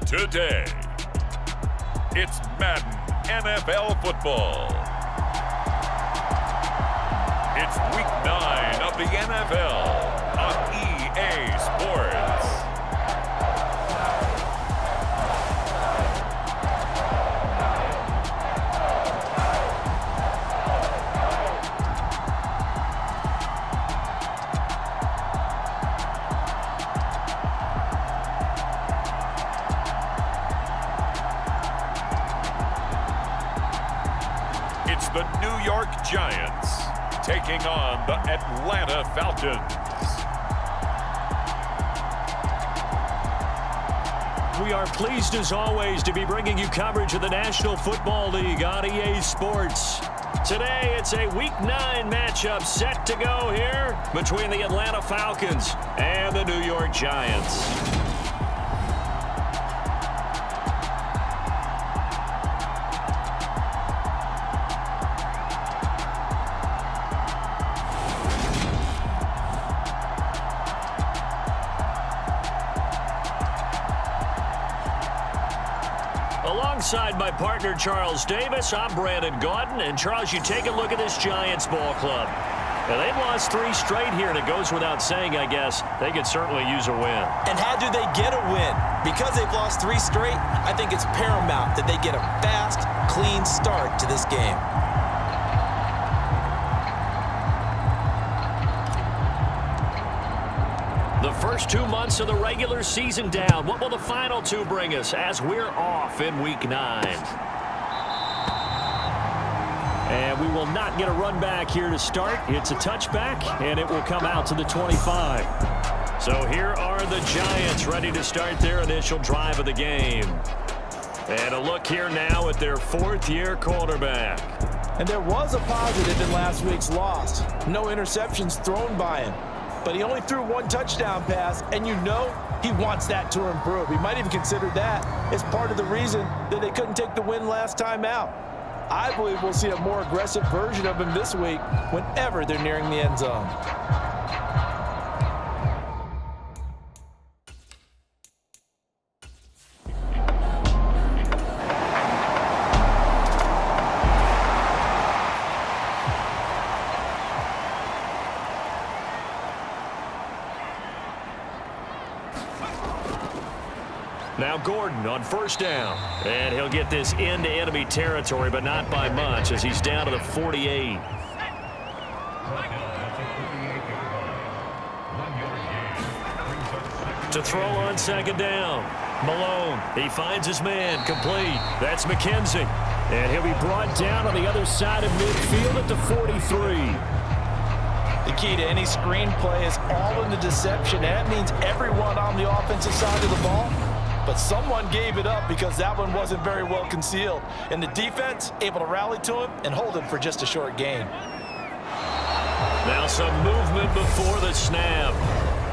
Today, it's Madden NFL football. It's week 9 of the NFL on EA Sports. It's the New York Giants taking on the Atlanta Falcons. We are pleased as always to be bringing you coverage of the National Football League on EA Sports. Today it's a Week 9 matchup set to go here between the Atlanta Falcons and the New York Giants. Alongside my partner, Charles Davis, I'm Brandon Gordon. And, Charles, you take a look at this Giants ball club. Now, they've lost 3 straight here, and it goes without saying, I guess, they could certainly use a win. And how do they get a win? Because they've lost 3 straight, I think it's paramount that they get a fast, clean start to this game. The first 2 months of the regular season down. What will the final 2 bring us as we're off in Week 9? And we will not get a run back here to start. It's a touchback, and it will come out to the 25. So here are the Giants ready to start their initial drive of the game. And a look here now at their 4th-year quarterback. And there was a positive in last week's loss. No interceptions thrown by him. But he only threw 1 touchdown pass, and you know he wants that to improve. He might even consider that as part of the reason that they couldn't take the win last time out. I believe we'll see a more aggressive version of him this week whenever they're nearing the end zone. Now Gordon on first down. And he'll get this into enemy territory, but not by much as he's down to the 48. To throw on second down. Malone, he finds his man, complete. That's McKenzie. And he'll be brought down on the other side of midfield at the 43. The key to any screen play is all in the deception. That means everyone on the offensive side of the ball. But someone gave it up because that one wasn't very well concealed. And the defense able to rally to him and hold him for just a short gain. Now some movement before the snap.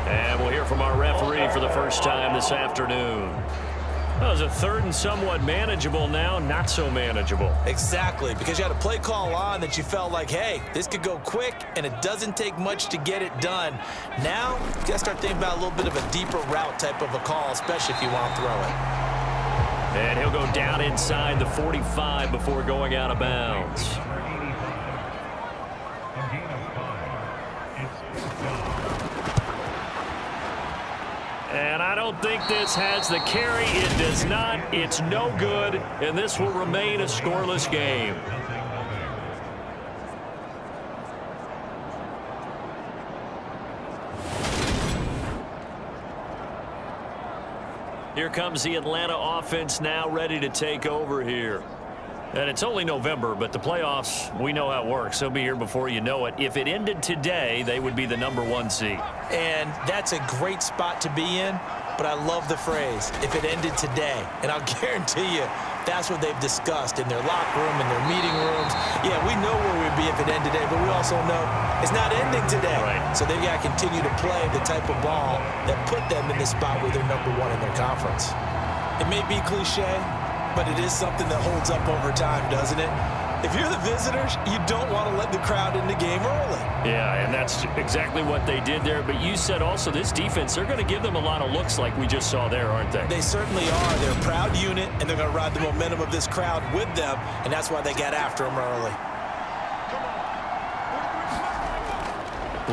And we'll hear from our referee for the first time this afternoon. That was a 3rd and somewhat manageable, now not so manageable. Exactly, because you had a play call on that you felt like, hey, this could go quick, and it doesn't take much to get it done. Now, you got to start thinking about a little bit of a deeper route type of a call, especially if you want to throw it. And he'll go down inside the 45 before going out of bounds. And I don't think this has the carry. It does not. It's no good. And this will remain a scoreless game. Here comes the Atlanta offense now ready to take over here. And it's only November, but the playoffs, we know how it works. They'll be here before you know it. If it ended today, they would be the #1 seed. And that's a great spot to be in, but I love the phrase, if it ended today. And I'll guarantee you, that's what they've discussed in their locker room, in their meeting rooms. Yeah, we know where we'd be if it ended today, but we also know it's not ending today. Right. So they've got to continue to play the type of ball that put them in the spot where they're #1 in their conference. It may be cliche, but it is something that holds up over time, doesn't it? If you're the visitors, you don't want to let the crowd in the game early. Yeah, and that's exactly what they did there. But you said also this defense, they're going to give them a lot of looks like we just saw there, aren't they? They certainly are. They're a proud unit, and they're going to ride the momentum of this crowd with them, and that's why they got after them early.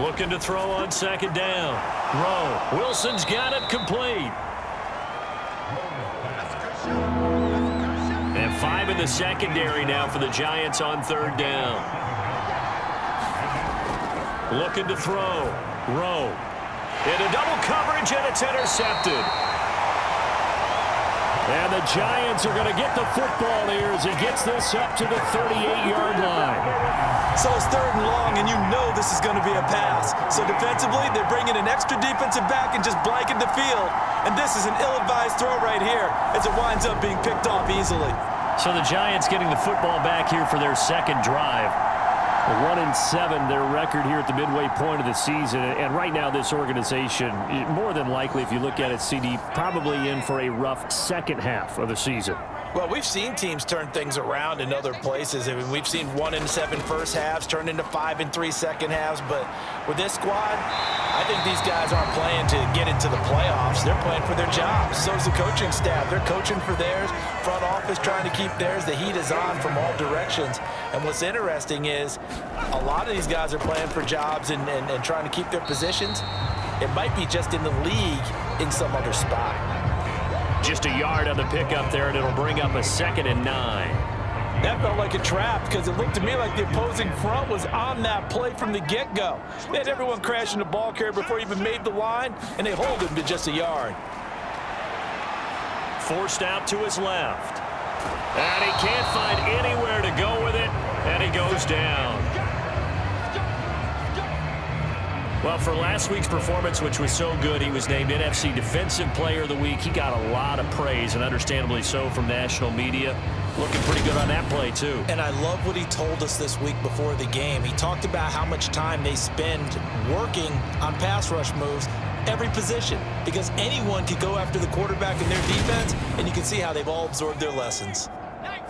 Looking to throw on second down. Rowe. Wilson's got it complete. And 5 in the secondary now for the Giants on third down. Looking to throw. Rowe. Into double coverage, and it's intercepted. And the Giants are going to get the football here as he gets this up to the 38-yard line. So it's third and long, and you know this is going to be a pass. So defensively, they're bringing an extra defensive back and just blanket the field. And this is an ill-advised throw right here as it winds up being picked off easily. So the Giants getting the football back here for their second drive. 1-7, their record here at the midway point of the season. And right now, this organization, more than likely, if you look at it, CD, probably in for a rough second half of the season. Well, we've seen teams turn things around in other places. I mean, we've seen 1-7 first halves turn into 5-3 second halves. But with this squad, I think these guys aren't playing to get into the playoffs. They're playing for their jobs. So is the coaching staff. They're coaching for theirs. Front office trying to keep theirs. The heat is on from all directions. And what's interesting is a lot of these guys are playing for jobs and trying to keep their positions. It might be just in the league in some other spot. Just a yard on the pickup there, and it'll bring up a 2nd and 9. That felt like a trap because it looked to me like the opposing front was on that play from the get-go. They had everyone crashing the ball carrier before he even made the line, and they hold him to just a yard. Forced out to his left. And he can't find anywhere to go with it, and he goes down. Well, for last week's performance, which was so good, he was named NFC Defensive Player of the Week. He got a lot of praise, and understandably so, from national media. Looking pretty good on that play, too. And I love what he told us this week before the game. He talked about how much time they spend working on pass rush moves, every position, because anyone could go after the quarterback in their defense, and you can see how they've all absorbed their lessons.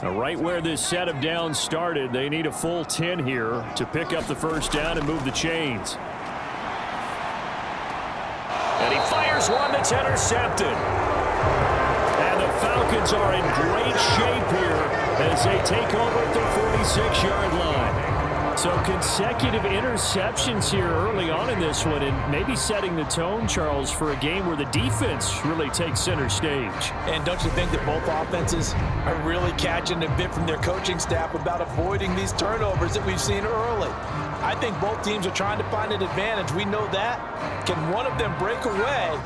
Now, right where this set of downs started, they need a full 10 here to pick up the first down and move the chains. And he fires one that's intercepted. And the Falcons are in great shape here as they take over at the 46-yard line. So consecutive interceptions here early on in this one, and maybe setting the tone, Charles, for a game where the defense really takes center stage. And don't you think that both offenses are really catching a bit from their coaching staff about avoiding these turnovers that we've seen early? I think both teams are trying to find an advantage. We know that. Can one of them break away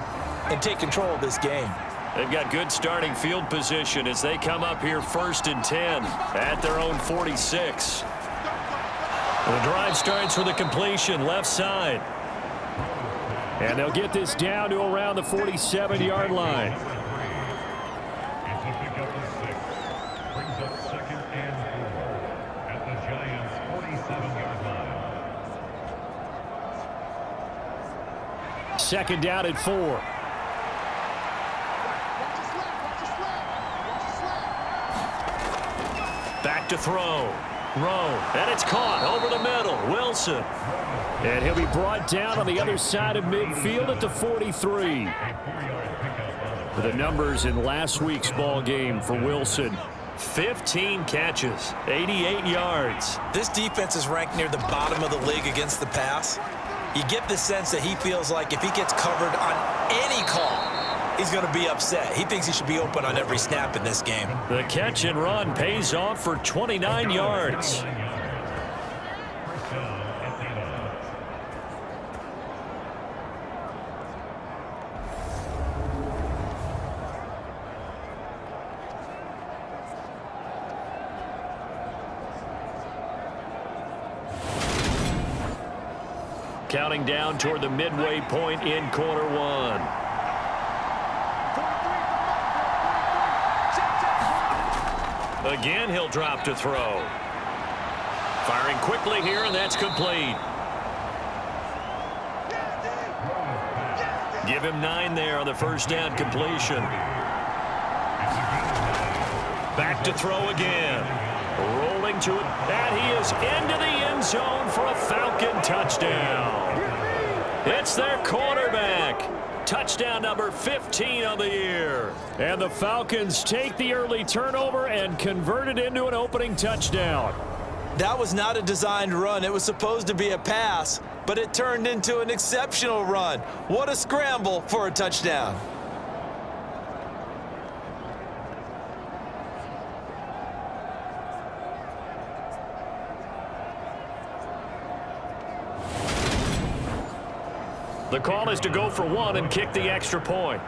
and take control of this game? They've got good starting field position as they come up here 1st and 10 at their own 46. The drive starts with a completion left side. And they'll get this down to around the 47-yard line. Second down at 4. Back to throw. Rowe, and it's caught over the middle. Wilson. And he'll be brought down on the other side of midfield at the 43. The numbers in last week's ball game for Wilson. 15 catches, 88 yards. This defense is ranked near the bottom of the league against the pass. You get the sense that he feels like if he gets covered on any call, he's going to be upset. He thinks he should be open on every snap in this game. The catch and run pays off for 29 yards. Counting down toward the midway point in quarter one. Again, he'll drop to throw. Firing quickly here, and that's complete. Give him 9 there on the first down completion. Back to throw again. Rolling into it, and he is into the end zone for a Falcon touchdown. It's their quarterback. Touchdown number 15 on the year. And the Falcons take the early turnover and convert it into an opening touchdown. That was not a designed run. It was supposed to be a pass, but it turned into an exceptional run. What a scramble for a touchdown. The call is to go for one and kick the extra point.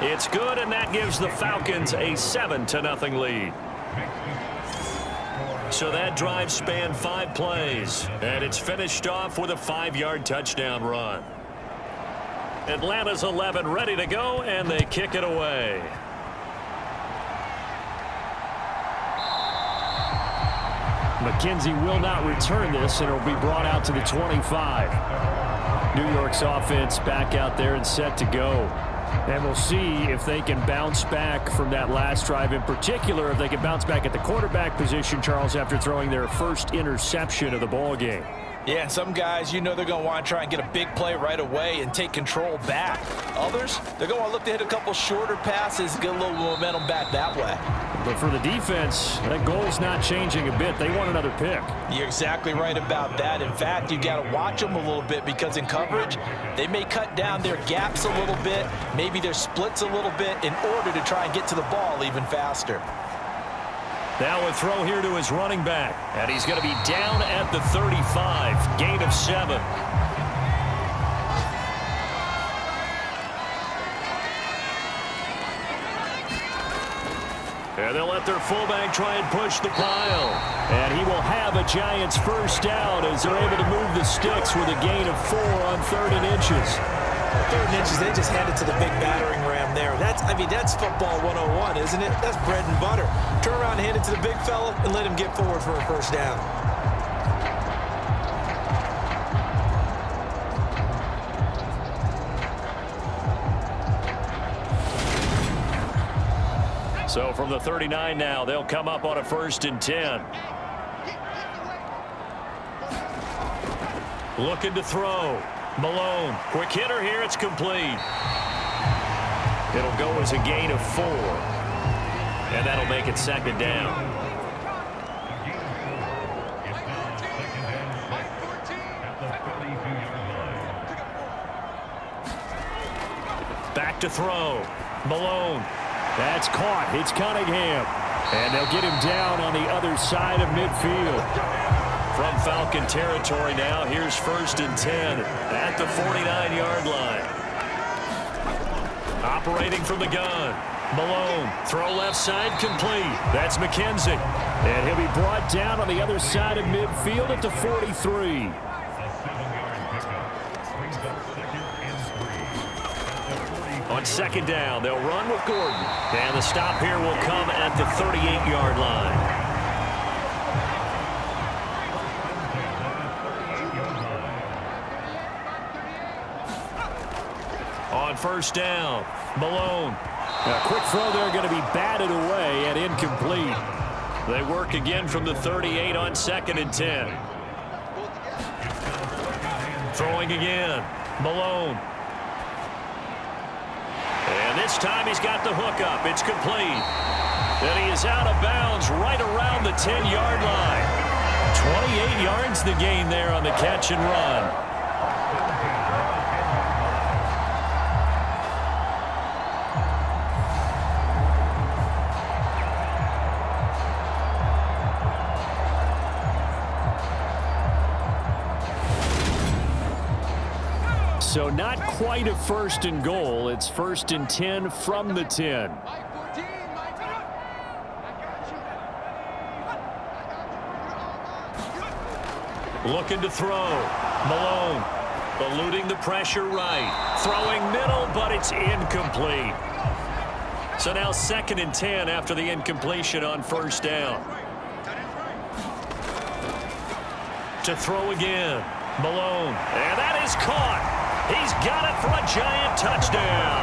It's good, and that gives the Falcons a 7-0 lead. So that drive spanned 5 plays, and it's finished off with a 5-yard touchdown run. Atlanta's 11 ready to go, and they kick it away. McKenzie will not return this, and it'll be brought out to the 25. New York's offense back out there and set to go. And we'll see if they can bounce back from that last drive, in particular if they can bounce back at the quarterback position, Charles, after throwing their first interception of the ball game. Yeah, and some guys, you know they're going to want to try and get a big play right away and take control back. Others, they're going to want to look to hit a couple shorter passes, get a little momentum back that way. But for the defense, that goal's not changing a bit. They want another pick. You're exactly right about that. In fact, you got to watch them a little bit because in coverage, they may cut down their gaps a little bit, maybe their splits a little bit in order to try and get to the ball even faster. Now a throw here to his running back, and he's going to be down at the 35, gain of 7. And they'll let their fullback try and push the pile. And he will have a Giants first down as they're able to move the sticks with a gain of 4 on 3rd and inches. 3rd and inches, they just hand it to the big battering ram there. That's football 101, isn't it? That's bread and butter. Turn around and hand it to the big fella and let him get forward for a first down. So from the 39 now, they'll come up on a 1st and 10. Looking to throw. Malone, quick hitter here, it's complete. It'll go as a gain of 4. And that'll make it 2nd down. Back to throw. Malone. That's caught. It's Cunningham. And they'll get him down on the other side of midfield. From Falcon territory now, here's 1st and 10 at the 49-yard line. Operating from the gun. Malone, throw left side, complete. That's McKenzie. And he'll be brought down on the other side of midfield at the 43. On 2nd down, they'll run with Gordon. And the stop here will come at the 38-yard line. On 1st down, Malone. A quick throw there going to be batted away and incomplete. They work again from the 38 on 2nd and 10. Throwing again, Malone. And this time he's got the hook up. It's complete. And he is out of bounds right around the 10-yard line. 28 yards the gain there on the catch and run. So not quite a 1st and goal. It's 1st and 10 from the 10. Looking to throw. Malone eluding the pressure right. Throwing middle, but it's incomplete. So now 2nd and 10 after the incompletion on 1st down. To throw again. Malone. And that is caught. He's got it for a Giant touchdown.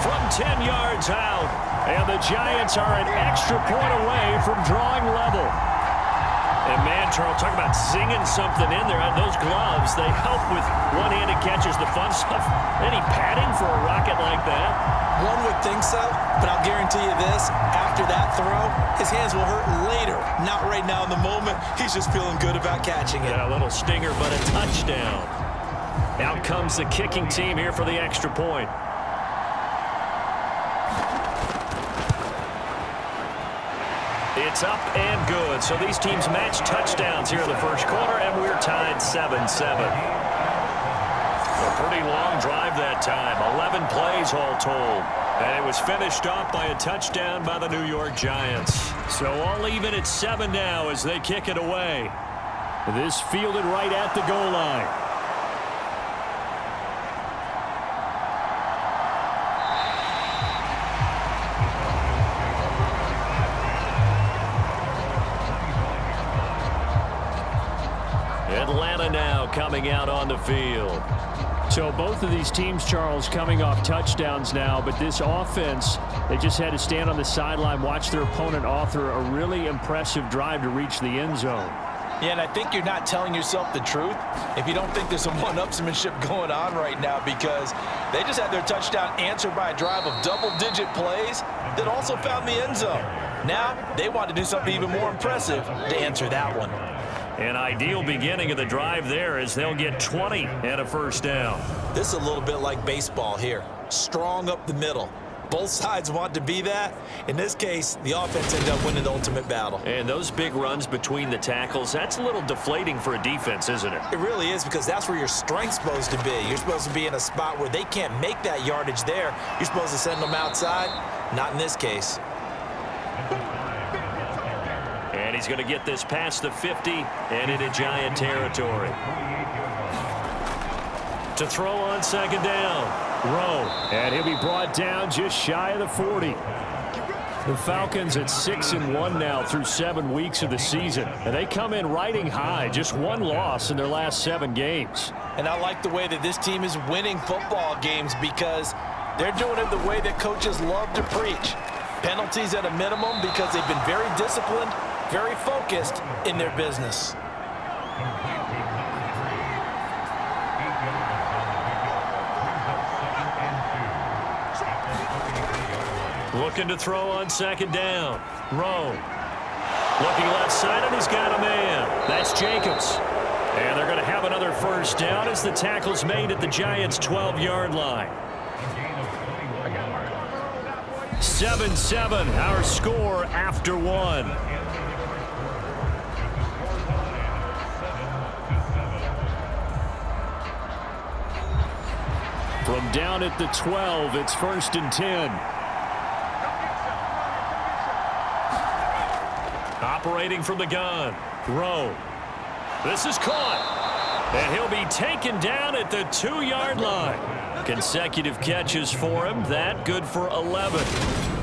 from 10 yards out. And the Giants are an extra point away from drawing level. And man, Charles, talk about singing something in there. Those gloves, they help with one-handed catches, the fun stuff. Any padding for a rocket like that? One would think so, but I'll guarantee you this. After that throw, his hands will hurt later. Not right now in the moment. He's just feeling good about catching it. Yeah, a little stinger, but a touchdown. Out comes the kicking team here for the extra point. It's up and good. So these teams match touchdowns here in the first quarter, and we're tied 7-7. A pretty long drive that time. 11 plays all told. And it was finished off by a touchdown by the New York Giants. So all even at 7 now as they kick it away. This fielded right at the goal line. Atlanta now coming out on the field. So both of these teams, Charles, coming off touchdowns now, but this offense, they just had to stand on the sideline, watch their opponent author a really impressive drive to reach the end zone. Yeah, and I think you're not telling yourself the truth if you don't think there's some one-upsmanship going on right now, because they just had their touchdown answered by a drive of double-digit plays that also found the end zone. Now they want to do something even more impressive to answer that one. An ideal beginning of the drive there as they'll get 20 and a first down. This is a little bit like baseball here. Strong up the middle. Both sides want to be that. In this case, the offense ended up winning the ultimate battle. And those big runs between the tackles, that's a little deflating for a defense, isn't it? It really is, because that's where your strength's supposed to be. You're supposed to be in a spot where they can't make that yardage there. You're supposed to send them outside. Not in this case. And he's going to get this past the 50 and into Giant territory. To throw on second down. Rowe, and he'll be brought down just shy of the 40. The Falcons at 6-1 now through 7 weeks of the season. And they come in riding high, just one loss in their last 7 games. And I like the way that this team is winning football games, because they're doing it the way that coaches love to preach. Penalties at a minimum, because they've been very disciplined, very focused in their business. Looking to throw on second down. Rowe. Looking left side, and he's got a man. That's Jacobs. And they're going to have another first down as the tackle's made at the Giants' 12-yard line. 7-7, our score after 1. From down at the 12, it's 1st and 10. Operating from the gun. Rowe. This is caught. And he'll be taken down at the 2-yard line. Consecutive catches for him. That good for 11.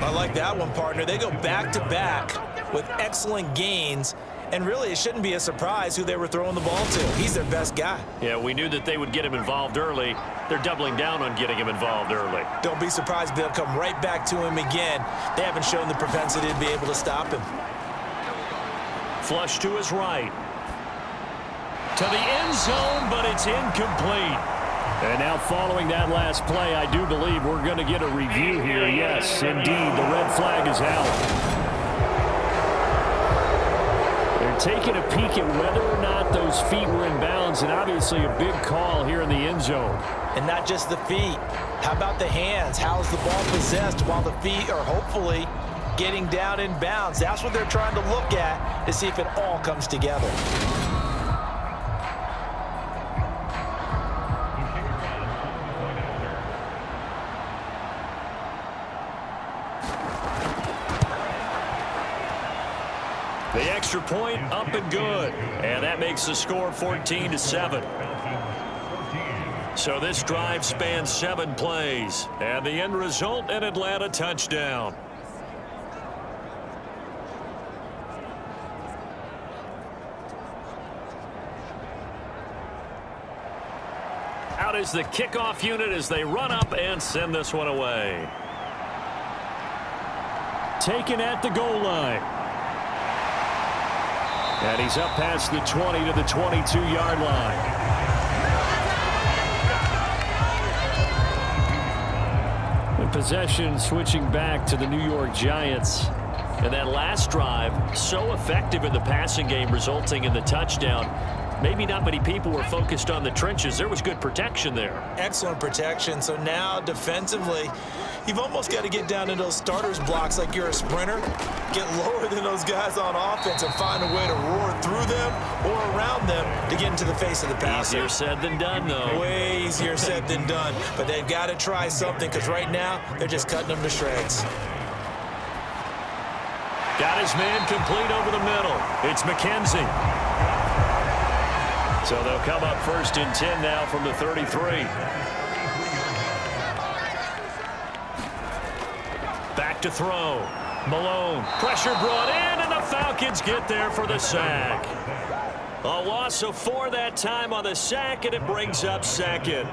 I like that one, partner. They go back-to-back with excellent gains. And really, it shouldn't be a surprise who they were throwing the ball to. He's their best guy. Yeah, we knew that they would get him involved early. They're doubling down on getting him involved early. Don't be surprised if they'll come right back to him again. They haven't shown the propensity to be able to stop him. Flush to his right. To the end zone, but it's incomplete. And now following that last play, I do believe we're going to get a review here. Yes, indeed, the red flag is out. They're taking a peek at whether or not those feet were in bounds, and obviously a big call here in the end zone. And not just the feet. How about the hands? How's the ball possessed while the feet are hopefully getting down in bounds? That's what they're trying to look at to see if it all comes together. The extra point up and good. And that makes the score 14-7. So this drive spans 7 plays. And the end result, an Atlanta touchdown. Out is the kickoff unit as they run up and send this one away. taken at the goal line. And he's up past the 20 to the 22-yard line. Possession switching back to the New York Giants. And that last drive, so effective in the passing game, resulting in the touchdown. Maybe not many people were focused on the trenches. There was good protection there. Excellent protection. So now defensively, you've almost got to get down to those starters blocks like you're a sprinter. Get lower than those guys on offense and find a way to roar through them or around them to get into the face of the passer. Easier said than done, though. Way easier said than done. But they've got to try something because right now they're just cutting them to shreds. Got his man complete over the middle. It's McKenzie. So they'll come up 1st and 10 now from the 33. Back to throw. Malone. Pressure brought in, and the Falcons get there for the sack. A loss of 4 that time on the sack, and it brings up 2nd.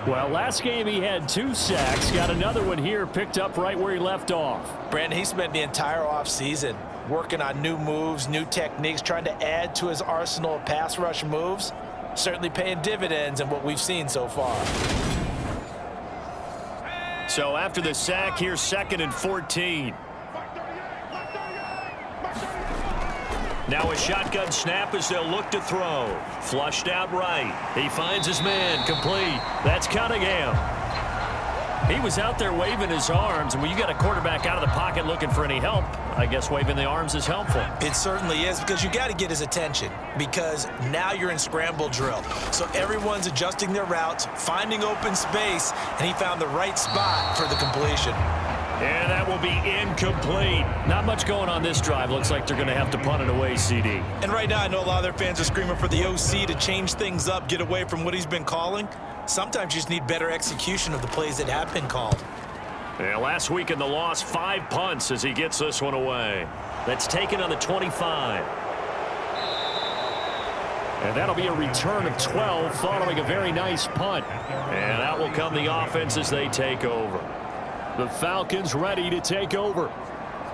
Well, last game he had 2 sacks. Got another one here, picked up right where he left off. Brandon, he spent the entire offseason working on new moves, new techniques, trying to add to his arsenal of pass rush moves. Certainly paying dividends in what we've seen so far. So after the sack, here's 2nd and 14. Now a shotgun snap as they'll look to throw. Flushed out right. He finds his man. Complete. That's Cunningham. He was out there waving his arms, and when you got a quarterback out of the pocket looking for any help, I guess waving the arms is helpful. It certainly is, because you got to get his attention, because now you're in scramble drill. So everyone's adjusting their routes, finding open space, and he found the right spot for the completion. And that will be incomplete. Not much going on this drive. Looks like they're going to have to punt it away, CD. And right now I know a lot of their fans are screaming for the OC to change things up, get away from what he's been calling. Sometimes you just need better execution of the plays that have been called. Yeah, last week in the loss, 5 punts as he gets this one away. That's taken on the 25. And that'll be a return of 12 following a very nice punt. And out will come the offense as they take over. The Falcons ready to take over.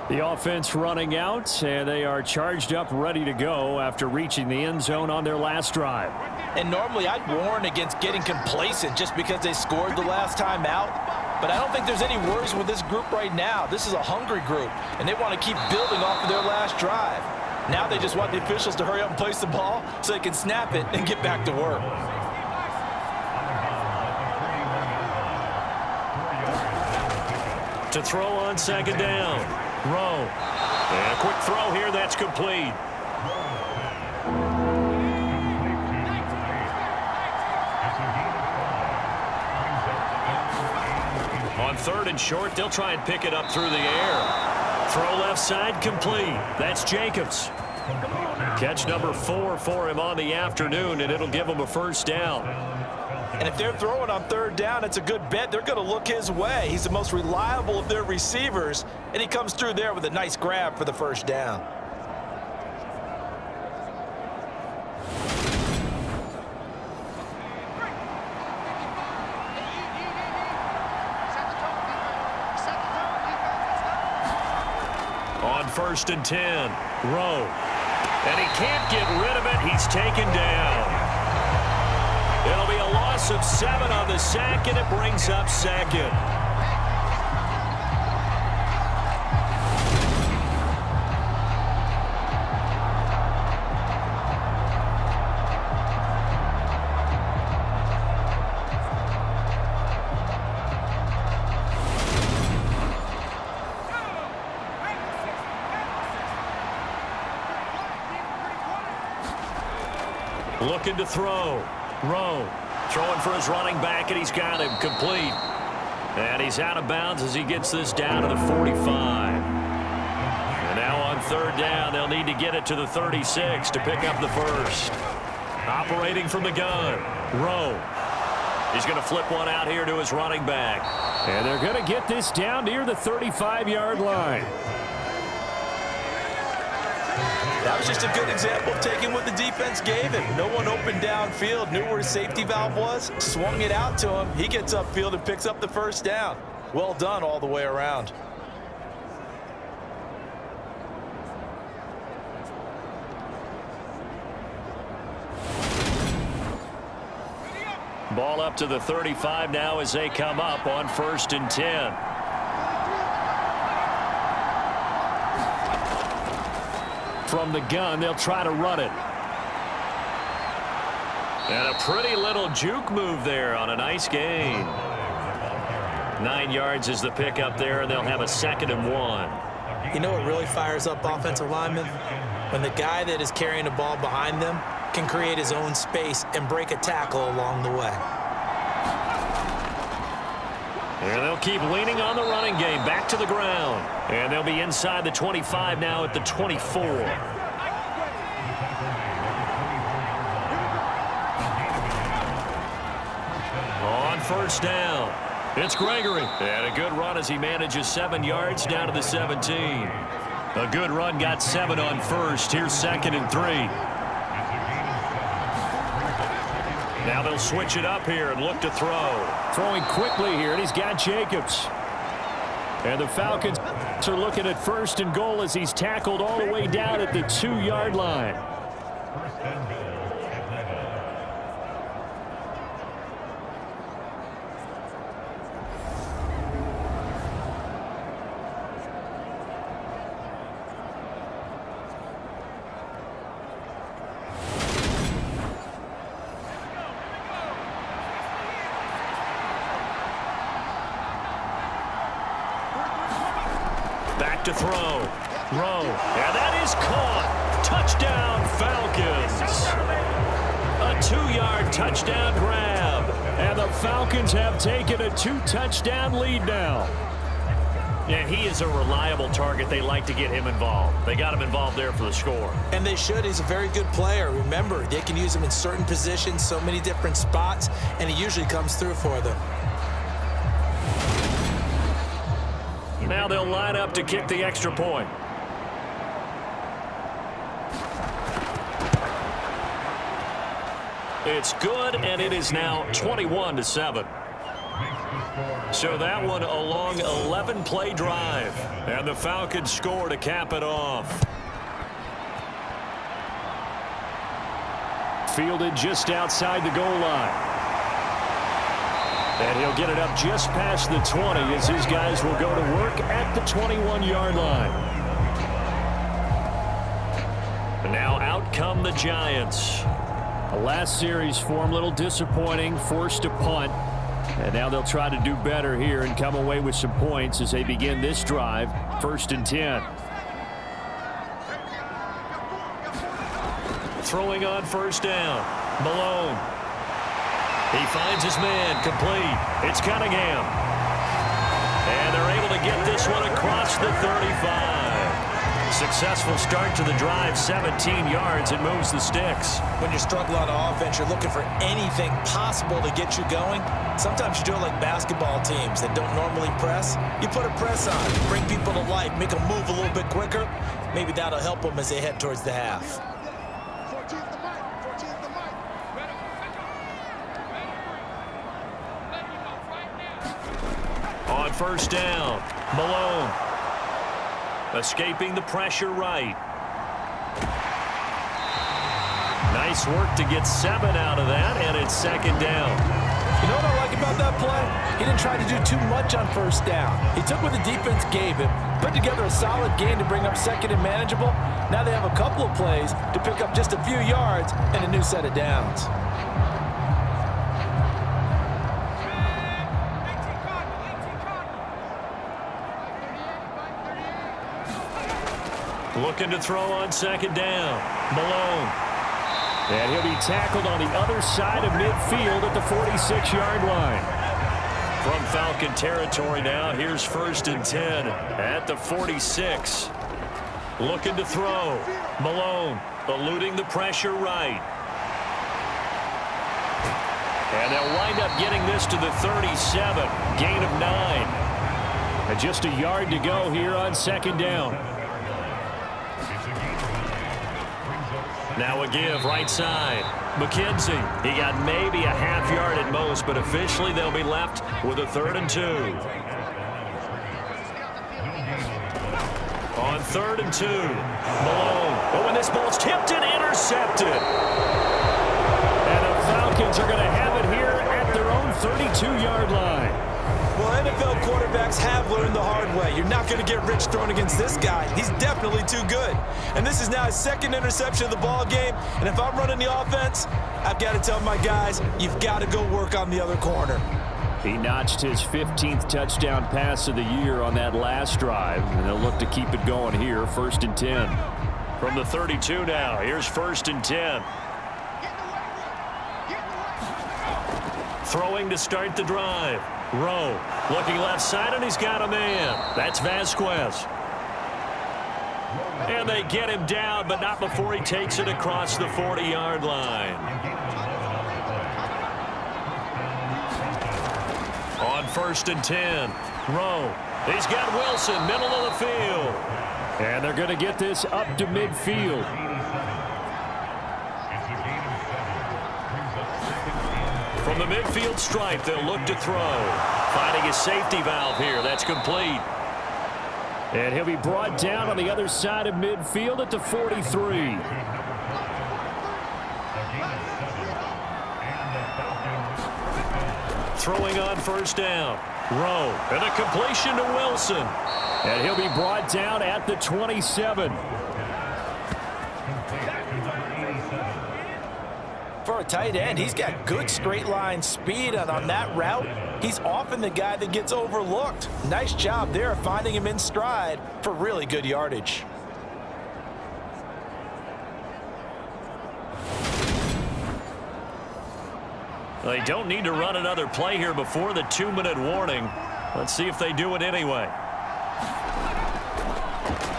The offense running out, and they are charged up, ready to go after reaching the end zone on their last drive. And normally I'd warn against getting complacent just because they scored the last time out. But I don't think there's any worries with this group right now. This is a hungry group, and they want to keep building off of their last drive. Now they just want the officials to hurry up and place the ball so they can snap it and get back to work. To throw on 2nd down. Rowe. And a quick throw here. That's complete. On 3rd and short, they'll try and pick it up through the air. Throw left side, complete. That's Jacobs. Catch number 4 for him on the afternoon, and it'll give him a 1st down. And if they're throwing on 3rd down, it's a good bet. They're going to look his way. He's the most reliable of their receivers, and he comes through there with a nice grab for the 1st down. On 1st and 10, Rowe. And he can't get rid of it. He's taken down. It'll be a loss of 7 on the sack, and it brings up 2nd. Looking to throw. Rowe throwing for his running back, and he's got him complete. And he's out of bounds as he gets this down to the 45. And now on 3rd down, they'll need to get it to the 36 to pick up the 1st. Operating from the gun. Rowe. He's going to flip one out here to his running back. And they're going to get this down near the 35-yard line. That was just a good example of taking what the defense gave him. No one open downfield, knew where his safety valve was, swung it out to him. He gets upfield and picks up the 1st down. Well done all the way around. Ball up to the 35 now as they come up on 1st and 10. From the gun, they'll try to run it. And a pretty little juke move there on a nice gain. 9 yards is the pickup there, and they'll have a 2nd and 1. You know what really fires up offensive linemen? When the guy that is carrying the ball behind them can create his own space and break a tackle along the way. And they'll keep leaning on the running game, back to the ground. And they'll be inside the 25 now at the 24. On 1st down, it's Gregory. And a good run as he manages 7 yards down to the 17. A good run got 7 on 1st. Here's 2nd and 3. Now they'll switch it up here and look to throw. Throwing quickly here, and he's got Jacobs. And the Falcons are looking at 1st and goal as he's tackled all the way down at the 2-yard line. Back to throw. And that is caught. Touchdown, Falcons. A 2-yard touchdown grab. And the Falcons have taken a 2-touchdown lead now. And he is a reliable target. They like to get him involved. They got him involved there for the score. And they should. He's a very good player. Remember, they can use him in certain positions, so many different spots, and he usually comes through for them. Now they'll line up to kick the extra point. It's good, and it is now 21-7. So that one a long 11-play drive. And the Falcons score to cap it off. Fielded just outside the goal line. And he'll get it up just past the 20 as his guys will go to work at the 21-yard line. And now out come the Giants. The last series for him, a little disappointing, forced to punt. And now they'll try to do better here and come away with some points as they begin this drive, 1st and 10. Throwing on 1st down. Malone. He finds his man, complete. It's Cunningham. And they're able to get this one across the 35. Successful start to the drive, 17 yards. It moves the sticks. When you're struggling on offense, you're looking for anything possible to get you going. Sometimes you do it like basketball teams that don't normally press. You put a press on, bring people to life, make them move a little bit quicker. Maybe that'll help them as they head towards the half. On 1st down, Malone. Escaping the pressure right. Nice work to get 7 out of that, and it's 2nd down. You know what I like about that play? He didn't try to do too much on 1st down. He took what the defense gave him, put together a solid gain to bring up 2nd and manageable. Now they have a couple of plays to pick up just a few yards and a new set of downs. Looking to throw on 2nd down. Malone. And he'll be tackled on the other side of midfield at the 46-yard line. From Falcon territory now, here's 1st and 10 at the 46. Looking to throw. Malone eluding the pressure right. And they'll wind up getting this to the 37. Gain of 9. And just a yard to go here on 2nd down. Now a give right side. McKenzie, he got maybe a half yard at most, but officially they'll be left with a 3rd and 2. On 3rd and 2, Malone. Oh, and this ball's tipped and intercepted. And the Falcons are going to have it here at 32-yard line. Well, NFL quarterbacks have learned the hard way. You're not going to get rich throwing against this guy. He's definitely too good. And this is now his second interception of the ball game. And if I'm running the offense, I've got to tell my guys, you've got to go work on the other corner. He notched his 15th touchdown pass of the year on that last drive, and they'll look to keep it going here, 1st and 10. From the 32 now, here's 1st and 10. Throwing to start the drive. Rowe looking left side, and he's got a man. That's Vasquez. And they get him down, but not before he takes it across the 40-yard line. On 1st and 10, Rowe. He's got Wilson, middle of the field. And they're going to get this up to midfield. From the midfield stripe, they'll look to throw. Finding his safety valve here. That's complete. And he'll be brought down on the other side of midfield at the 43. Throwing on 1st down. Rowe. And a completion to Wilson. And he'll be brought down at the 27. For a tight end, he's got good straight line speed, and on that route, he's often the guy that gets overlooked. Nice job there of finding him in stride for really good yardage. They don't need to run another play here before the 2-minute warning. Let's see if they do it anyway.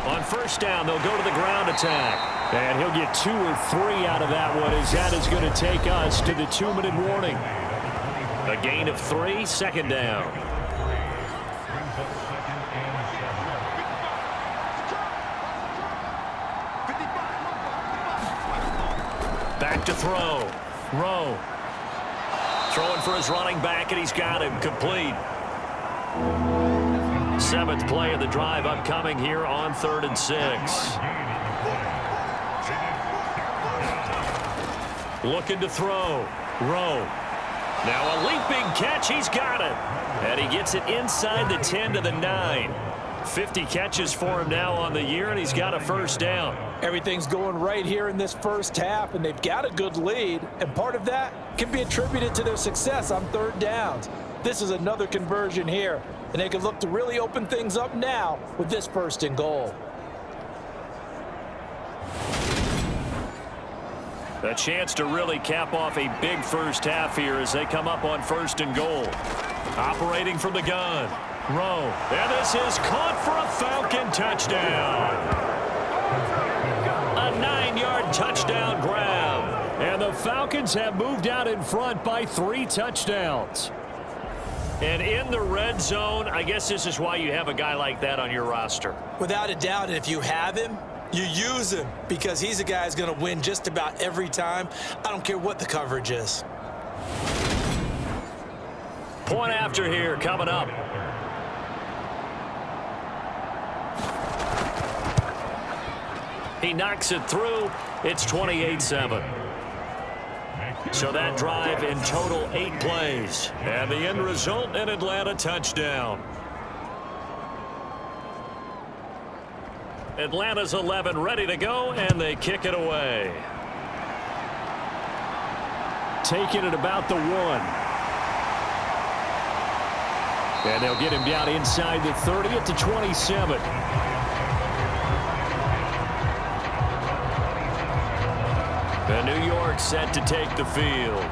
On 1st down, they'll go to the ground attack. And he'll get 2 or 3 out of that one, as that is going to take us to the 2-minute warning. A gain of 3, 2nd down. Back to throw. Rowe. Throwing for his running back, and he's got him complete. 7th play of the drive upcoming here on 3rd and 6. Looking to throw. Rowe. Now a leaping catch. He's got it. And he gets it inside the 10 to the 9. 50 catches for him now on the year, and he's got a 1st down. Everything's going right here in this first half, and they've got a good lead, and part of that can be attributed to their success on 3rd downs. This is another conversion here, and they can look to really open things up now with this 1st and goal. A chance to really cap off a big first half here as they come up on 1st and goal. Operating from the gun. Rowe. And this is caught for a Falcon touchdown. A 9-yard touchdown grab. And the Falcons have moved out in front by 3 touchdowns. And in the red zone, I guess this is why you have a guy like that on your roster. Without a doubt, and if you have him, you use him because he's a guy who's going to win just about every time. I don't care what the coverage is. Point after here coming up. He knocks it through. It's 28-7. So that drive in total 8 plays. And the end result, an Atlanta touchdown. Atlanta's 11 ready to go, and they kick it away. Taking it about the 1. And they'll get him down inside the 30 at the 27. And New York set to take the field.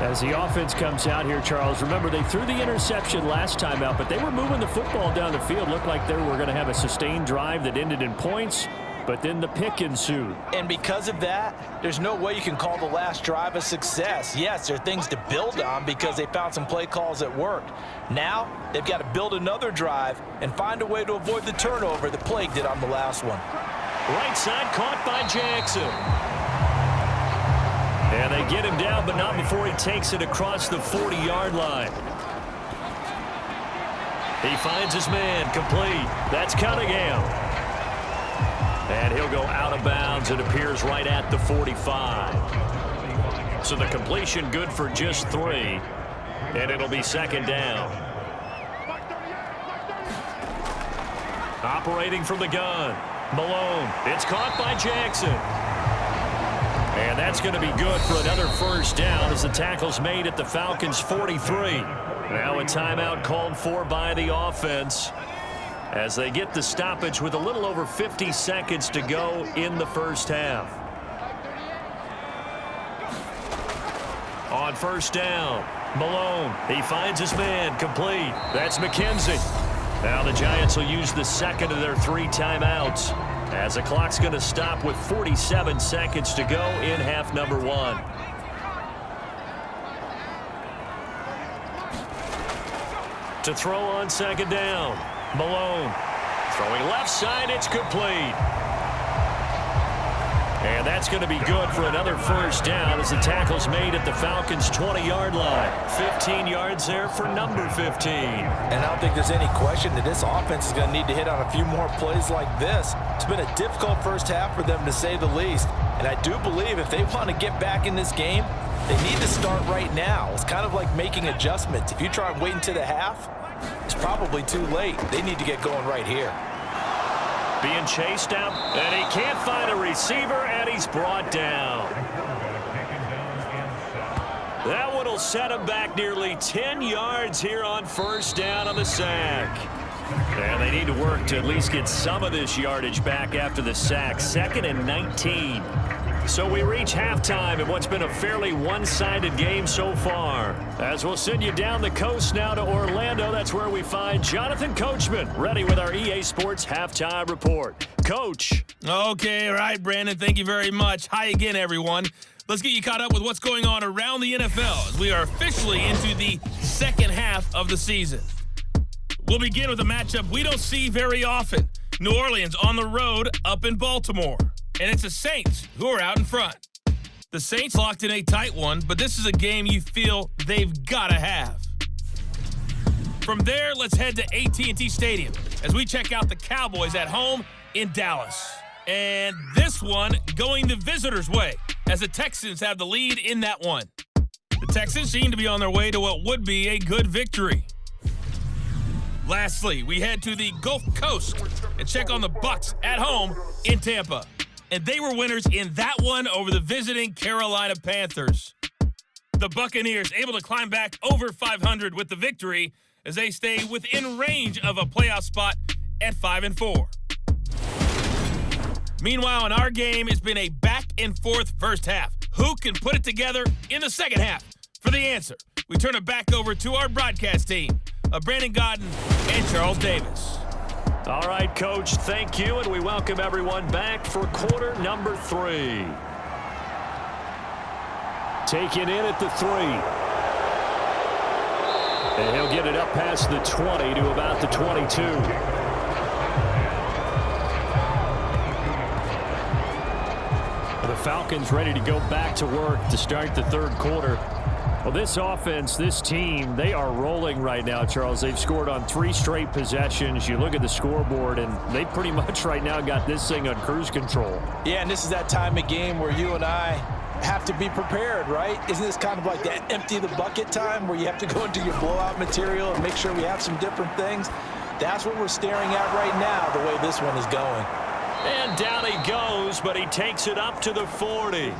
As the offense comes out here, Charles, remember they threw the interception last time out, but they were moving the football down the field. Looked like they were going to have a sustained drive that ended in points, but then the pick ensued. And because of that, there's no way you can call the last drive a success. Yes, there are things to build on because they found some play calls that worked. Now, they've got to build another drive and find a way to avoid the turnover that plagued it on the last one. Right side caught by Jackson. And they get him down, but not before he takes it across the 40-yard line. He finds his man, complete. That's Cunningham. And he'll go out of bounds. It appears right at the 45. So the completion good for just 3. And it'll be second down. Operating from the gun. Malone. It's caught by Jackson. And that's going to be good for another first down as the tackle's made at the Falcons' 43. Now a timeout called for by the offense as they get the stoppage with a little over 50 seconds to go in the first half. On first down, Malone. He finds his man complete. That's McKenzie. Now the Giants will use the second of their 3 timeouts as the clock's going to stop with 47 seconds to go in half number 1. To throw on second down, Malone. Throwing left side, it's complete. And that's going to be good for another first down as the tackle's made at the Falcons' 20-yard line. 15 yards there for number 15. And I don't think there's any question that this offense is going to need to hit on a few more plays like this. It's been a difficult first half for them, to say the least. And I do believe if they want to get back in this game, they need to start right now. It's kind of like making adjustments. If you try and wait until the half, it's probably too late. They need to get going right here. Being chased out, and he can't find a receiver, and he's brought down. That one will set him back nearly 10 yards here on first down on the sack. And they need to work to at least get some of this yardage back after the sack. 2nd and 19. So we reach halftime in what's been a fairly one-sided game so far. As we'll send you down the coast now to Orlando, that's where we find Jonathan Coachman, ready with our EA Sports Halftime Report. Coach. Okay, all right, Brandon, thank you very much. Hi again, everyone. Let's get you caught up with what's going on around the NFL as we are officially into the second half of the season. We'll begin with a matchup we don't see very often. New Orleans on the road up in Baltimore. And it's the Saints who are out in front. The Saints locked in a tight one, but this is a game you feel they've got to have. From there, let's head to AT&T Stadium as we check out the Cowboys at home in Dallas. And this one going the visitors' way as the Texans have the lead in that one. The Texans seem to be on their way to what would be a good victory. Lastly, we head to the Gulf Coast and check on the Bucs at home in Tampa. And they were winners in that one over the visiting Carolina Panthers. The Buccaneers able to climb back over 500 with the victory as they stay within range of a playoff spot at 5-4. Meanwhile, in our game, it's been a back-and-forth first half. Who can put it together in the second half? For the answer, we turn it back over to our broadcast team of Brandon Godden and Charles Davis. All right, Coach, thank you, and we welcome everyone back for quarter number 3. Taken in at the 3. And he'll get it up past the 20 to about the 22. The Falcons ready to go back to work to start the third quarter. Well, this offense, this team, they are rolling right now, Charles. They've scored on 3 straight possessions. You look at the scoreboard, and they pretty much right now got this thing on cruise control. Yeah, and this is that time of game where you and I have to be prepared, right? Isn't this kind of like that empty the bucket time where you have to go into your blowout material and make sure we have some different things? That's what we're staring at right now, the way this one is going. And down he goes, but he takes it up to the 40.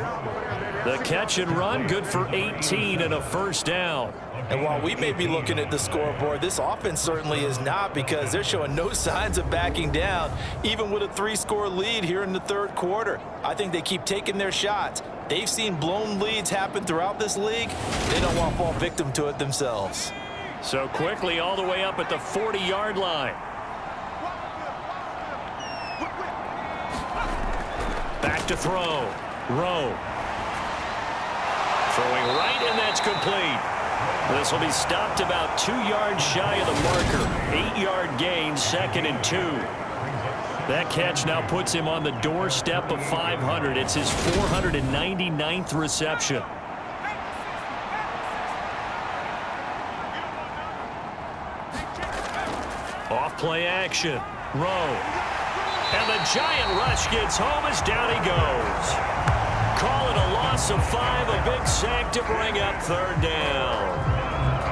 The catch and run, good for 18 and a first down. And while we may be looking at the scoreboard, this offense certainly is not, because they're showing no signs of backing down, even with a 3-score lead here in the third quarter. I think they keep taking their shots. They've seen blown leads happen throughout this league. They don't want to fall victim to it themselves. So quickly all the way up at the 40-yard line. Back to throw. Rowe. Throwing right, and that's complete. This will be stopped about 2 yards shy of the marker. 8-yard gain, 2nd and 2. That catch now puts him on the doorstep of 500. It's his 499th reception. Off play action. Rowe. And the giant rush gets home as down he goes. Call it a loss of 5, a big sack to bring up third down.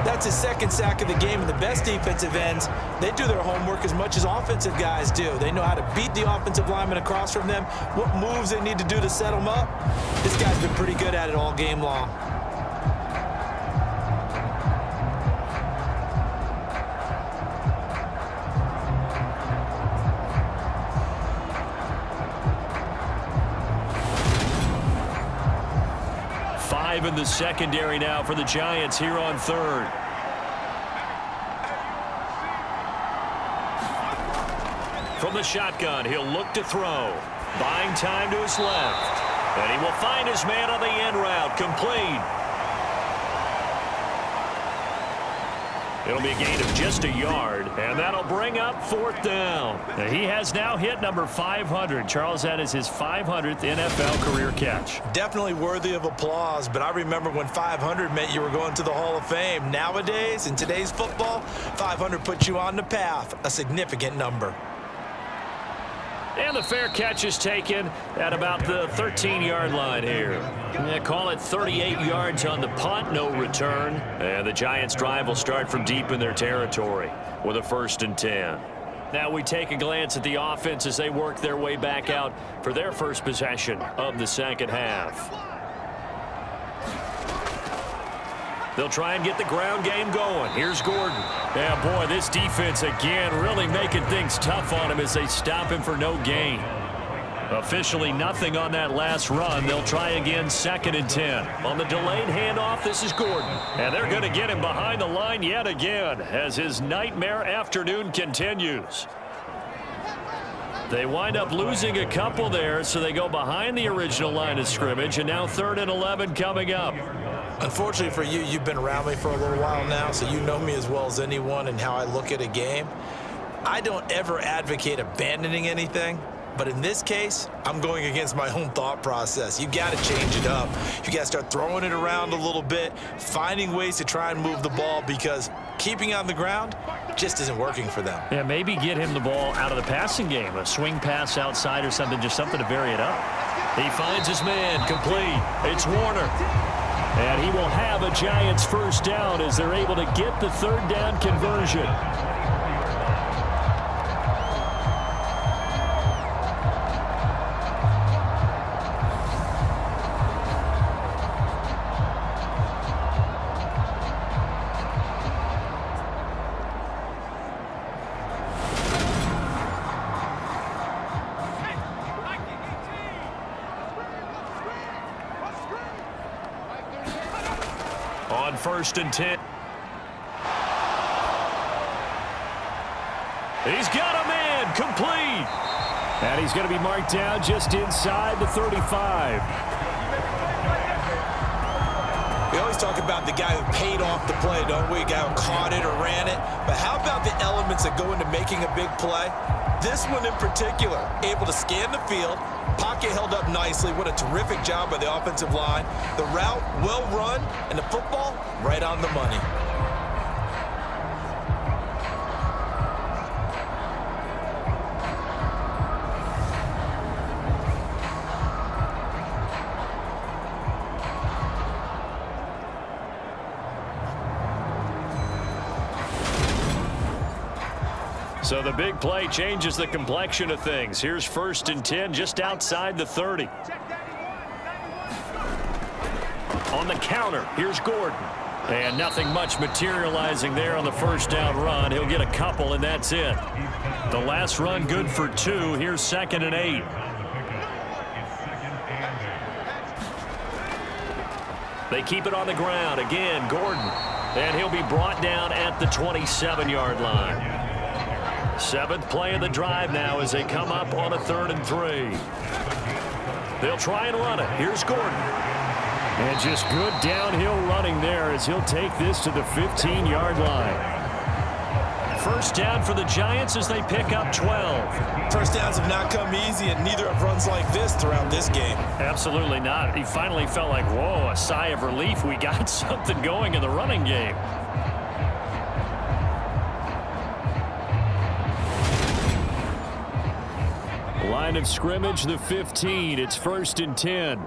That's his second sack of the game, and the best defensive ends, they do their homework as much as offensive guys do. They know how to beat the offensive lineman across from them, what moves they need to do to set them up. This guy's been pretty good at it all game long. In the secondary now for the Giants here on third. From the shotgun, he'll look to throw. Buying time to his left. And he will find his man on the end route. Complete. It'll be a gain of just a yard, and that'll bring up fourth down. He has now hit number 500. Charles, that is his 500th NFL career catch. Definitely worthy of applause, but I remember when 500 meant you were going to the Hall of Fame. Nowadays, in today's football, 500 puts you on the path, a significant number. And the fair catch is taken at about the 13-yard line here. Yeah, call it 38 yards on the punt, no return. And the Giants' drive will start from deep in their territory with a 1st and 10. Now we take a glance at the offense as they work their way back out for their first possession of the second half. They'll try and get the ground game going. Here's Gordon. Yeah, boy, this defense again really making things tough on him as they stop him for no gain. Officially nothing on that last run. They'll try again 2nd and 10. On the delayed handoff, this is Gordon. And they're going to get him behind the line yet again as his nightmare afternoon continues. They wind up losing a couple there, so they go behind the original line of scrimmage, and now 3rd and 11 coming up. Unfortunately for you, you've been around me for a little while now, so you know me as well as anyone and how I look at a game. I don't ever advocate abandoning anything, but in this case, I'm going against my own thought process. You got to change it up. You got to start throwing it around a little bit, finding ways to try and move the ball, because keeping on the ground just isn't working for them. Yeah, maybe get him the ball out of the passing game, a swing pass outside or something, just something to vary it up. He finds his man, complete. It's Warner. And he will have a Giants first down as they're able to get the 3rd down conversion. On 1st and 10. He's got a man, complete. And he's going to be marked down just inside the 35. We always talk about the guy who paid off the play, don't we? A guy who caught it or ran it. But how about the elements that go into making a big play? This one in particular, able to scan the field, pocket held up nicely. What a terrific job by the offensive line. The route well run, and the football right on the money. So the big play changes the complexion of things. Here's 1st and 10 just outside the 30. On the counter, here's Gordon. And nothing much materializing there on the first down run. He'll get a couple, and that's it. The last run good for 2. Here's 2nd and 8. They keep it on the ground. Again, Gordon. And he'll be brought down at the 27-yard line. 7th play of the drive now as they come up on a 3rd and 3. They'll try and run it. Here's Gordon. And just good downhill running there as he'll take this to the 15-yard line. First down for the Giants as they pick up 12. First downs have not come easy, and neither have runs like this throughout this game. Absolutely not. He finally felt like, whoa, a sigh of relief. We got something going in the running game. Line of scrimmage, the 15. It's 1st and 10.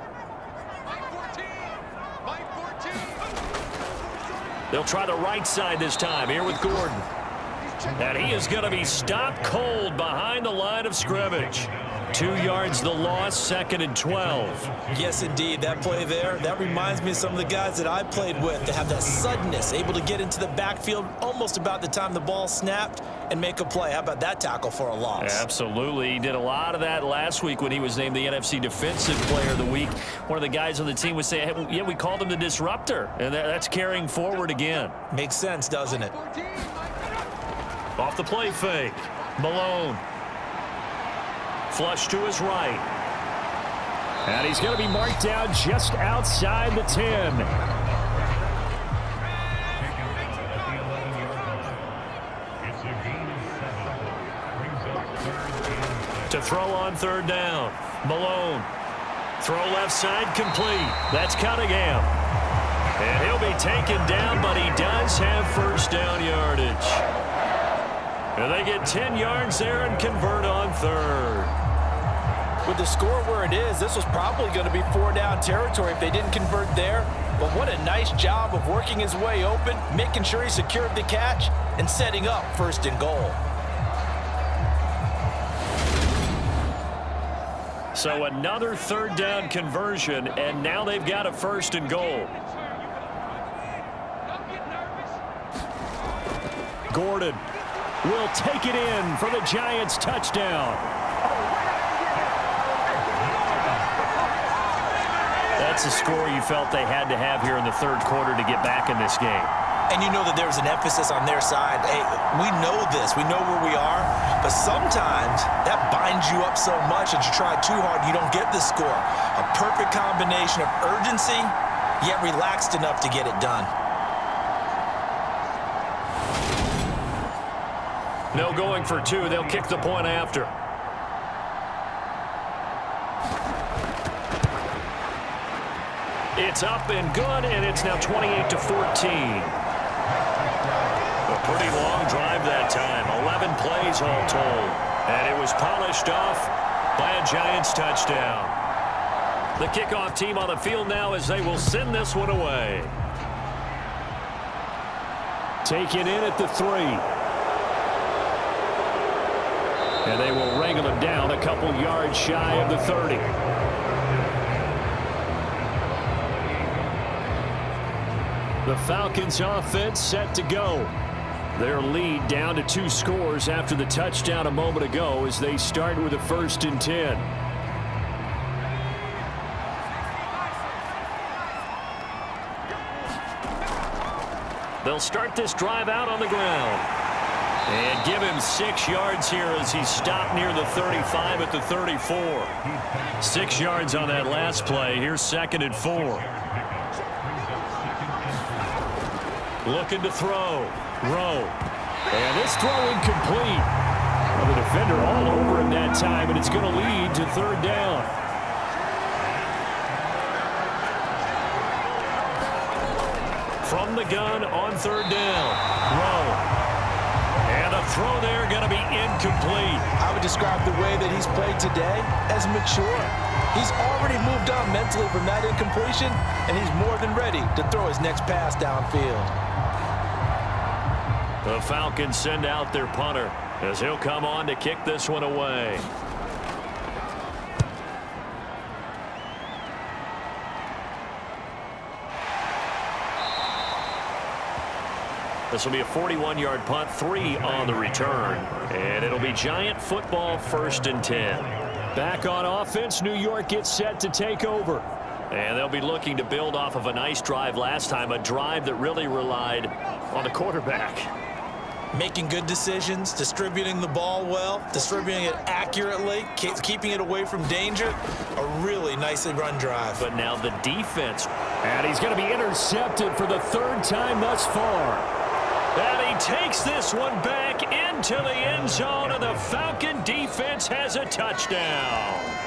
They'll try the right side this time here with Gordon. And he is going to be stopped cold behind the line of scrimmage. 2 yards the loss, 2nd and 12. Yes, indeed. That play there, that reminds me of some of the guys that I played with that have that suddenness, able to get into the backfield almost about the time the ball snapped and make a play. How about that tackle for a loss? Absolutely. He did a lot of that last week when he was named the NFC Defensive Player of the Week. One of the guys on the team would say, hey, yeah, we called him the disruptor. And that's carrying forward again. Makes sense, doesn't it? Off the play fake. Malone. Flush to his right. And he's going to be marked down just outside the 10. To throw on 3rd down. Malone. Throw left side complete. That's Cunningham. And he'll be taken down, but he does have 1st down yardage. And they get 10 yards there and convert on 3rd. With the score where it is, this was probably going to be 4-down territory if they didn't convert there. But what a nice job of working his way open, making sure he secured the catch, and setting up 1st and goal. So another 3rd down conversion, and now they've got a 1st and goal. Gordon will take it in for the Giants touchdown. That's a score you felt they had to have here in the 3rd quarter to get back in this game. And you know that there's an emphasis on their side. Hey, we know this. We know where we are. But sometimes that binds you up so much that you try too hard, you don't get the score. A perfect combination of urgency, yet relaxed enough to get it done. No going for 2. They'll kick the point after. It's up and good, and it's now 28-14. A pretty long drive that time. 11 plays all told. And it was polished off by a Giants touchdown. The kickoff team on the field now as they will send this one away. Taken in at the 3. And they will wrangle him down a couple yards shy of the 30. The Falcons offense set to go. Their lead down to 2 scores after the touchdown a moment ago as they start with a 1st and 10. They'll start this drive out on the ground. And give him 6 yards here as he's stopped near the 35 at the 34. 6 yards on that last play. Here's 2nd and 4. Looking to throw. Rowe. And this throw incomplete. Well, the defender all over him that time, and it's going to lead to 3rd down. From the gun on 3rd down. Rowe. And a throw there going to be incomplete. I would describe the way that he's played today as mature. He's already moved on mentally from that incompletion, and he's more than ready to throw his next pass downfield. The Falcons send out their punter as he'll come on to kick this one away. This will be a 41-yard punt, 3 on the return. And it'll be Giant football, 1st and 10. Back on offense, New York gets set to take over. And they'll be looking to build off of a nice drive last time, a drive that really relied on the quarterback. Making good decisions, distributing the ball well, distributing it accurately, keeping it away from danger. A really nicely run drive. But now the defense. And he's going to be intercepted for the 3rd time thus far. And he takes this one back into the end zone, and the Falcon defense has a touchdown.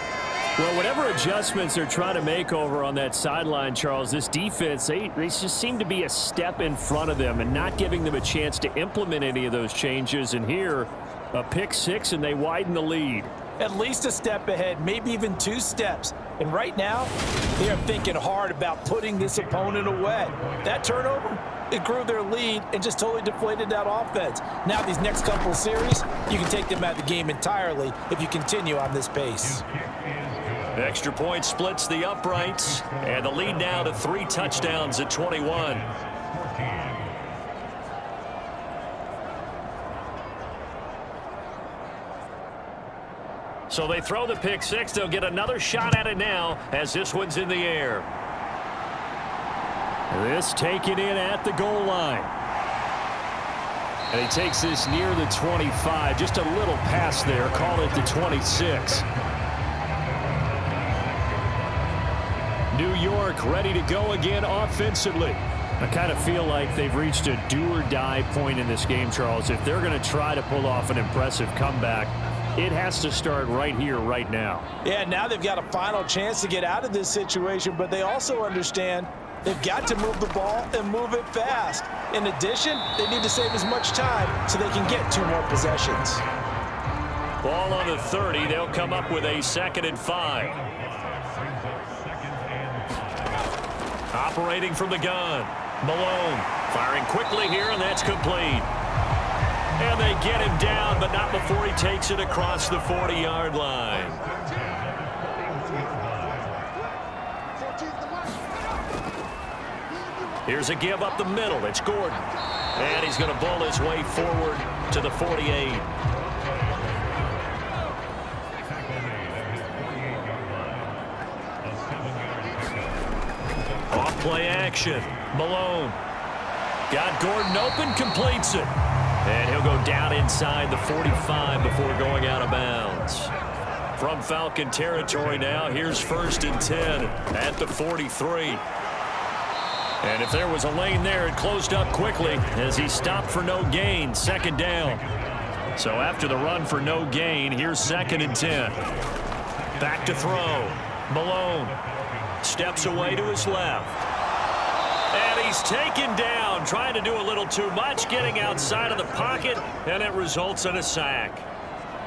Well, whatever adjustments they're trying to make over on that sideline, Charles, this defense, they just seem to be a step in front of them and not giving them a chance to implement any of those changes. And here, a pick 6, and they widen the lead. At least a step ahead, maybe even 2 steps. And right now, they are thinking hard about putting this opponent away. That turnover It grew their lead and just totally deflated that offense. Now these next couple of series, you can take them out of the game entirely if you continue on this pace. Extra point splits the uprights, and the lead now to 3 touchdowns at 21. So they throw the pick six. They'll get another shot at it now as this one's in the air. This taken in at the goal line. And he takes this near the 25. Just a little pass there. Call it the 26. New York ready to go again offensively. I kind of feel like they've reached a do-or-die point in this game, Charles. If they're going to try to pull off an impressive comeback, it has to start right here, right now. Yeah, now they've got a final chance to get out of this situation, but they also understand they've got to move the ball and move it fast. In addition, they need to save as much time so they can get 2 more possessions. Ball on the 30. They'll come up with a 2nd and 5. Operating from the gun. Malone firing quickly here, and that's complete. And they get him down, but not before he takes it across the 40-yard line. Here's a give up the middle. It's Gordon. And he's going to bowl his way forward to the 48. Off play action. Malone. Got Gordon open, completes it. And he'll go down inside the 45 before going out of bounds. From Falcon territory now, here's 1st and 10 at the 43. And if there was a lane there, it closed up quickly as he stopped for no gain, 2nd down. So after the run for no gain, here's 2nd and 10. Back to throw. Malone steps away to his left. And he's taken down, trying to do a little too much, getting outside of the pocket, and it results in a sack.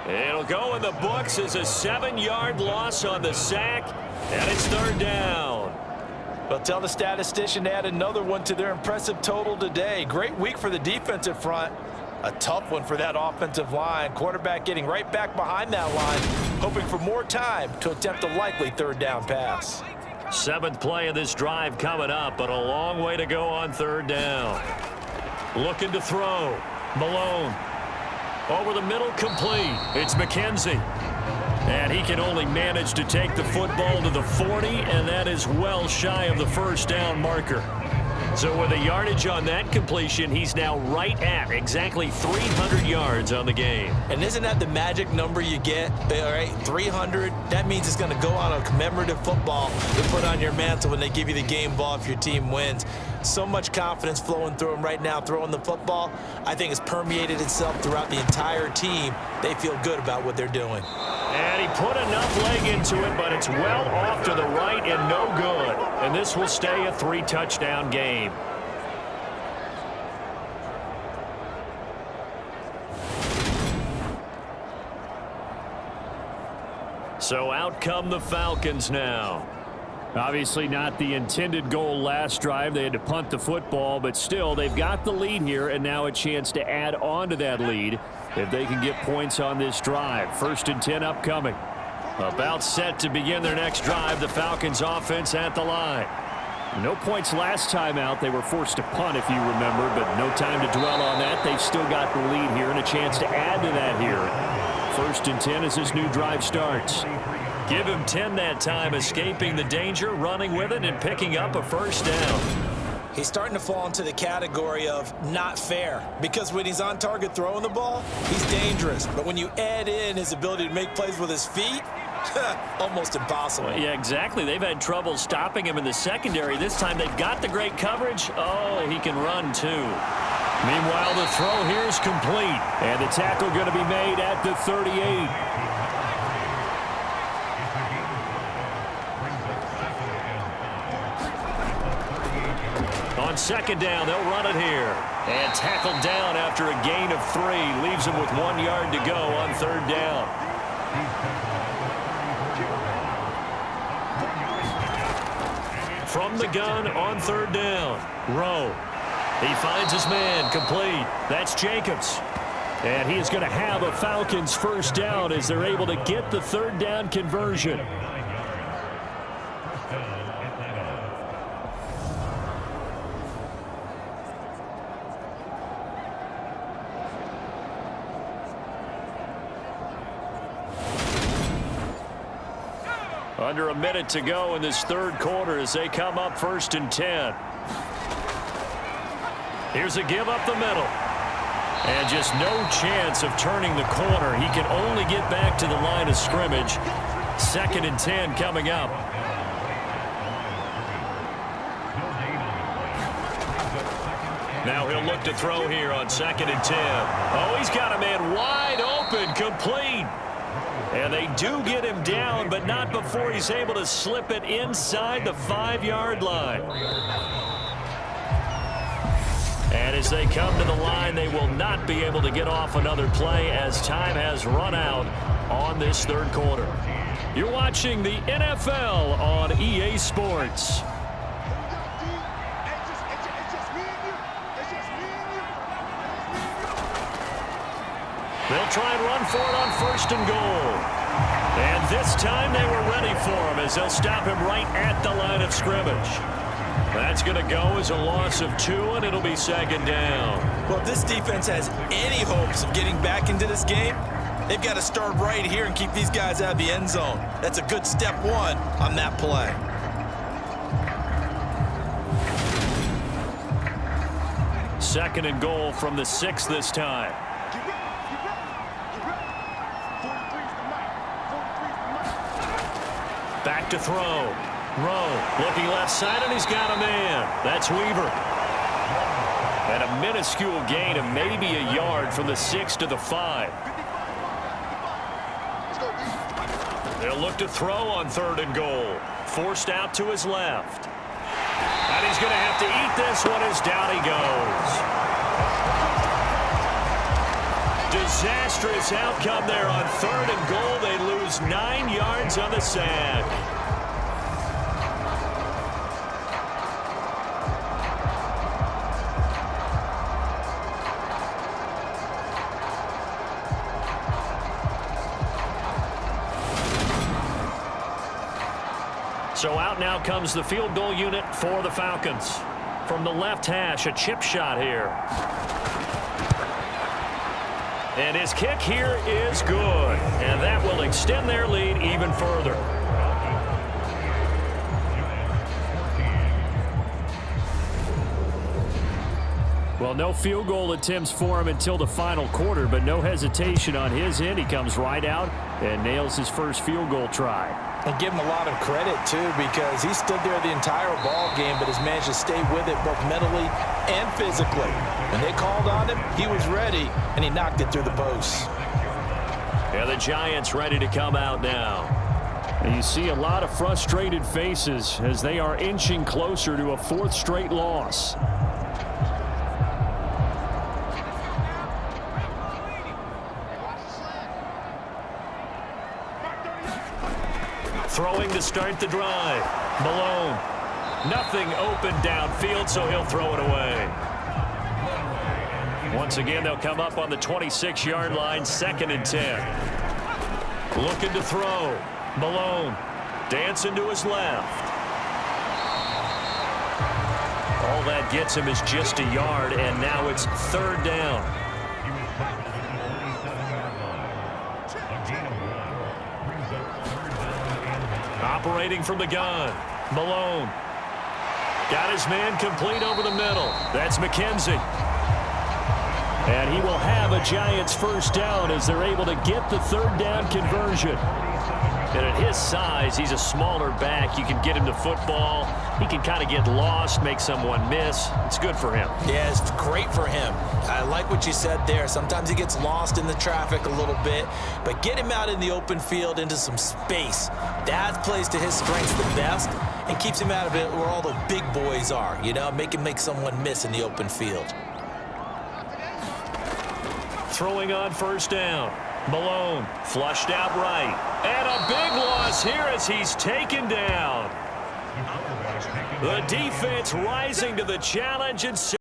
It'll go in the books as a 7-yard loss on the sack, and it's 3rd down. Well, tell the statistician to add another one to their impressive total today. Great week for the defensive front. A tough one for that offensive line. Quarterback getting right back behind that line, hoping for more time to attempt a likely 3rd down pass. 7th play of this drive coming up, but a long way to go on 3rd down. Looking to throw. Malone. Over the middle, complete. It's McKenzie. And he can only manage to take the football to the 40, and that is well shy of the 1st down marker. So with the yardage on that completion, he's now right at exactly 300 yards on the game. And isn't that the magic number you get? All right, 300. That means it's going to go on a commemorative football to put on your mantle when they give you the game ball if your team wins. So much confidence flowing through him right now throwing the football. I think it's permeated itself throughout the entire team. They feel good about what they're doing. And he put enough leg into it, but it's well off to the right and no good. And this will stay a 3-touchdown game. So out come the Falcons now. Obviously not the intended goal last drive. They had to punt the football, but still they've got the lead here, and now a chance to add on to that lead if they can get points on this drive. 1st and 10 upcoming. About set to begin their next drive. The Falcons offense at the line. No points last time out. They were forced to punt, if you remember, but no time to dwell on that. They've still got the lead here and a chance to add to that here. 1st and 10 as this new drive starts. Give him 10 that time, escaping the danger, running with it, and picking up a 1st down. He's starting to fall into the category of not fair, because when he's on target throwing the ball, he's dangerous. But when you add in his ability to make plays with his feet, almost impossible. Yeah, exactly. They've had trouble stopping him in the secondary. This time they've got the great coverage. Oh, he can run too. Meanwhile, the throw here is complete, and the tackle going to be made at the 38. On 2nd down, they'll run it here. And tackled down after a gain of 3. Leaves him with 1 yard to go on 3rd down. From the gun on 3rd down. Rowe He finds his man complete. That's Jacobs. And he is going to have a Falcons first down as they're able to get the third down conversion. Under a minute to go in this third quarter as they come up 1st and 10. Here's a give up the middle. And just no chance of turning the corner. He can only get back to the line of scrimmage. 2nd and 10 coming up. Now he'll look to throw here on 2nd and 10. Oh, he's got a man wide open, complete. And they do get him down, but not before he's able to slip it inside the 5-yard line. And as they come to the line, they will not be able to get off another play as time has run out on this third quarter. You're watching the NFL on EA Sports. They'll try and run for it on 1st and goal. And this time they were ready for him as they'll stop him right at the line of scrimmage. That's going to go as a loss of 2, and it'll be 2nd down. Well, if this defense has any hopes of getting back into this game, they've got to start right here and keep these guys out of the end zone. That's a good step 1 on that play. Second and goal from the 6 this time. Back to throw. Rowe looking left side, and he's got a man. That's Weaver. And a minuscule gain of maybe a yard from the 6 to the 5. They'll look to throw on 3rd and goal. Forced out to his left. And he's going to have to eat this one as down he goes. Disastrous outcome there on 3rd and goal. They lose 9 yards on the sack. So out now comes the field goal unit for the Falcons. From the left hash, a chip shot here. And his kick here is good. And that will extend their lead even further. Well, no field goal attempts for him until the final quarter, but no hesitation on his end. He comes right out and nails his first field goal try. And give him a lot of credit, too, because he stood there the entire ball game but has managed to stay with it both mentally and physically. When they called on him, he was ready, and he knocked it through the posts. Yeah, the Giants ready to come out now. And you see a lot of frustrated faces as they are inching closer to a 4th straight loss. Throwing to start the drive. Malone. Nothing open downfield, so he'll throw it away. Once again, they'll come up on the 26-yard line, 2nd and 10. Looking to throw. Malone. Dancing to his left. All that gets him is just a yard, and now it's 3rd down. Operating from the gun. Malone. Got his man complete over the middle. That's McKenzie. And he will have a Giants first down as they're able to get the 3rd down conversion. And at his size, he's a smaller back. You can get him to football. He can kind of get lost, make someone miss. It's good for him. Yeah, it's great for him. I like what you said there. Sometimes he gets lost in the traffic a little bit, but get him out in the open field into some space. That plays to his strengths the best and keeps him out of it where all the big boys are, you know, make him make someone miss in the open field. Throwing on 1st down. Malone flushed out right. And a big loss here as he's taken down. The defense rising to the challenge and